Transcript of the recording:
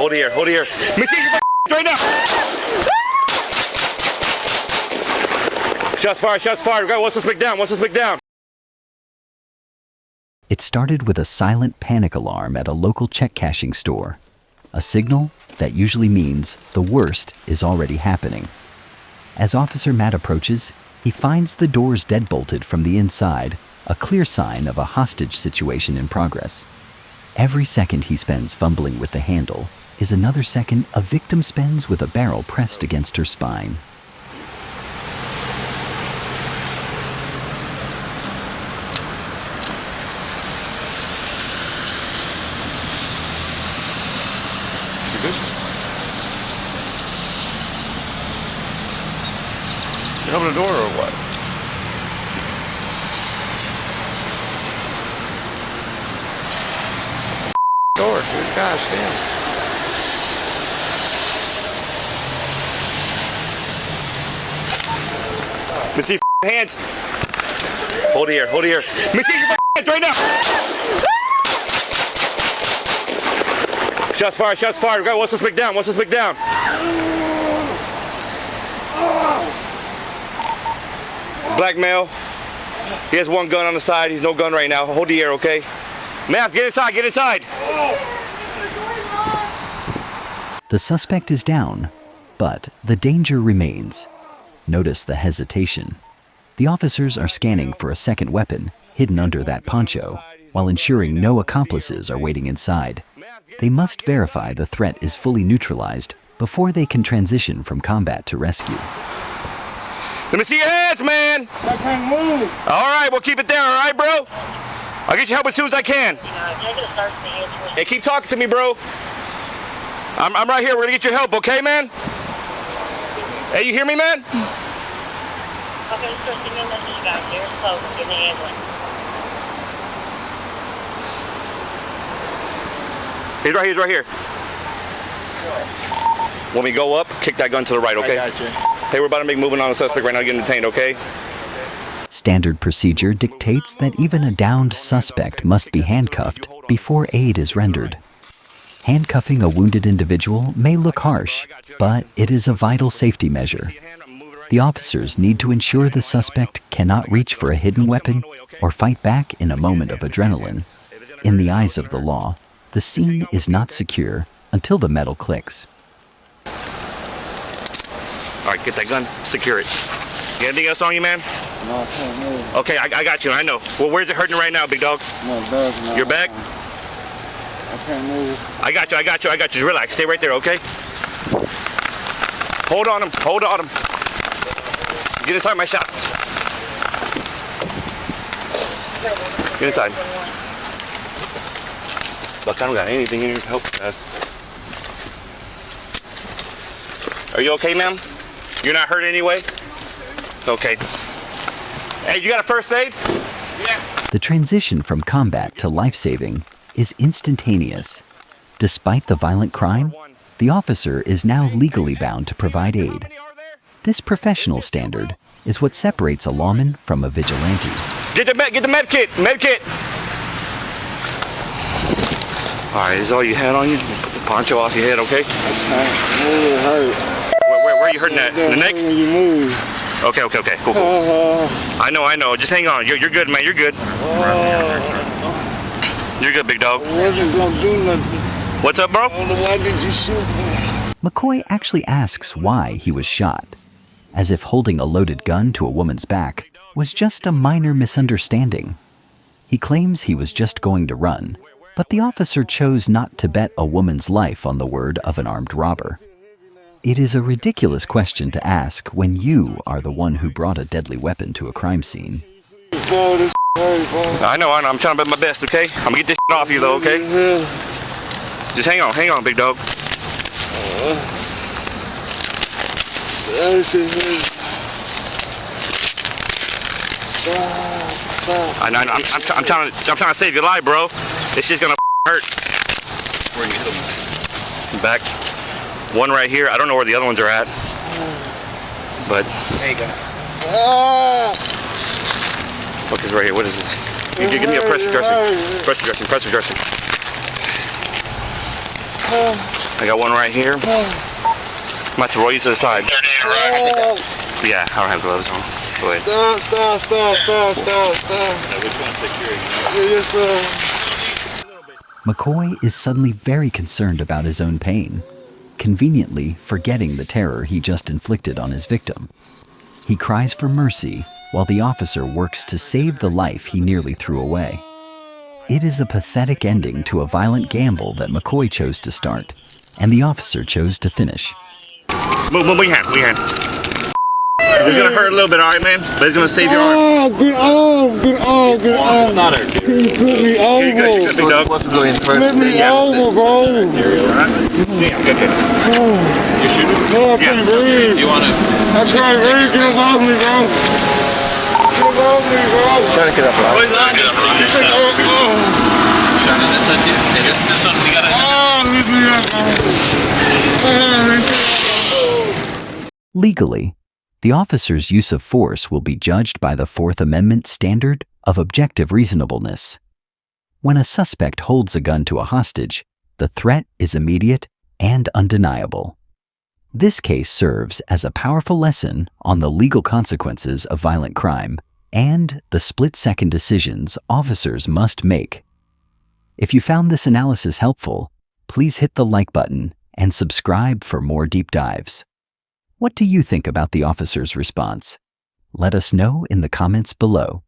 Hold it here, hold it here. Let me see your right now. Shots fired, shots fired. Got one suspect down, one suspect down. It started with a silent panic alarm at a local check cashing store, a signal that usually means the worst is already happening. As Officer Matt approaches, he finds the doors deadbolted from the inside, a clear sign of a hostage situation in progress. Every second he spends fumbling with the handle is another second a victim spends with a barrel pressed against her spine. You good? You open the door or what? Door, dude. Gosh damn. Let me see your hands. Hold it here, hold it here. Let me see your hands right now. Shots fired, shots fired. Got one suspect down, one suspect down. Black male. He has one gun on the side. He's no gun right now. Hold the air, okay? Math, get inside, get inside. The suspect is down, but the danger remains. Notice the hesitation. The officers are scanning for a second weapon hidden under that poncho, while ensuring no accomplices are waiting inside. They must verify the threat is fully neutralized before they can transition from combat to rescue. Let me see your hands, man. I can't move. All right, we'll keep it there, all right, bro? I'll get you help as soon as I can. Hey, keep talking to me, bro. I'm right here. We're gonna get your help, okay, man? Hey, you hear me, man? Okay, sir, give me a message you got here. So, give me an ambulance. He's right here, he's right here. When we go up, kick that gun to the right, okay? I got you. Hey, we're about to make movement on the suspect right now, getting detained, okay? Standard procedure dictates that even a downed suspect must be handcuffed before aid is rendered. Handcuffing a wounded individual may look harsh, but it is a vital safety measure. The officers need to ensure the suspect cannot reach for a hidden weapon or fight back in a moment of adrenaline. In the eyes of the law, the scene is not secure until the metal clicks. All right, get that gun, secure it. You got anything else on you, man? No, I can't move. Okay, I got you, I know. Well, where's it hurting right now, big dog? My back, man. Your back? I can't move. I got you, I got you, I got you. Relax, stay right there, okay? Hold on him, hold on him. Get inside my shop. Get inside. Look, I don't got anything in here to help us. Are you okay, ma'am? You're not hurt anyway? Okay. Hey, you got a first aid? Yeah. The transition from combat to life-saving is instantaneous. Despite the violent crime, the officer is now legally bound to provide aid. This professional standard is what separates a lawman from a vigilante. Get the med kit, med kit. All right, this is all you had on you? Put this poncho off your head, okay? It hurt. Where are you hurting at? In the neck? When you move. Okay, okay, okay, cool, cool. I know. Just hang on. You're good, man. You're good. You're good, big dog. I wasn't gonna do nothing. What's up, bro? Why did you shoot me? McCoy actually asks why he was shot, as if holding a loaded gun to a woman's back was just a minor misunderstanding. He claims he was just going to run, but the officer chose not to bet a woman's life on the word of an armed robber. It is a ridiculous question to ask when you are the one who brought a deadly weapon to a crime scene. Bro, this hurt, bro. I know. I'm trying to do my best, okay? I'm gonna get this off you, though, okay? Just hang on, big dog. Stop. I'm trying to save your life, bro. This shit's gonna hurt. Where you hit him? Back. One right here. I don't know where the other ones are at. But There you go. look, it's right here. What is this? Give me a pressure dressing. Pressure dressing. I got one right here. I'm about to roll you to the side. Yeah, I don't have gloves on. Go ahead. Stop. Which one's security? Yes, sir. McCoy is suddenly very concerned about his own pain, conveniently forgetting the terror he just inflicted on his victim. He cries for mercy while the officer works to save the life he nearly threw away. It is a pathetic ending to a violent gamble that McCoy chose to start, and the officer chose to finish. Move your hand. It's gonna hurt a little bit, all right, man? But it's gonna save your arm. Oh, good arm. It's not hurt, dude. He flipped me over. Supposed to go in first. Flip me over, bro. Yeah, good. You shooting? No, I can't breathe. You wanna? I can't breathe. Get up off me, bro. Get up off me, bro. Trying to get up, right? Lift me up, bro. Legally, the officer's use of force will be judged by the Fourth Amendment standard of objective reasonableness. When a suspect holds a gun to a hostage, the threat is immediate and undeniable. This case serves as a powerful lesson on the legal consequences of violent crime and the split-second decisions officers must make. If you found this analysis helpful, please hit the like button and subscribe for more deep dives. What do you think about the officer's response? Let us know in the comments below.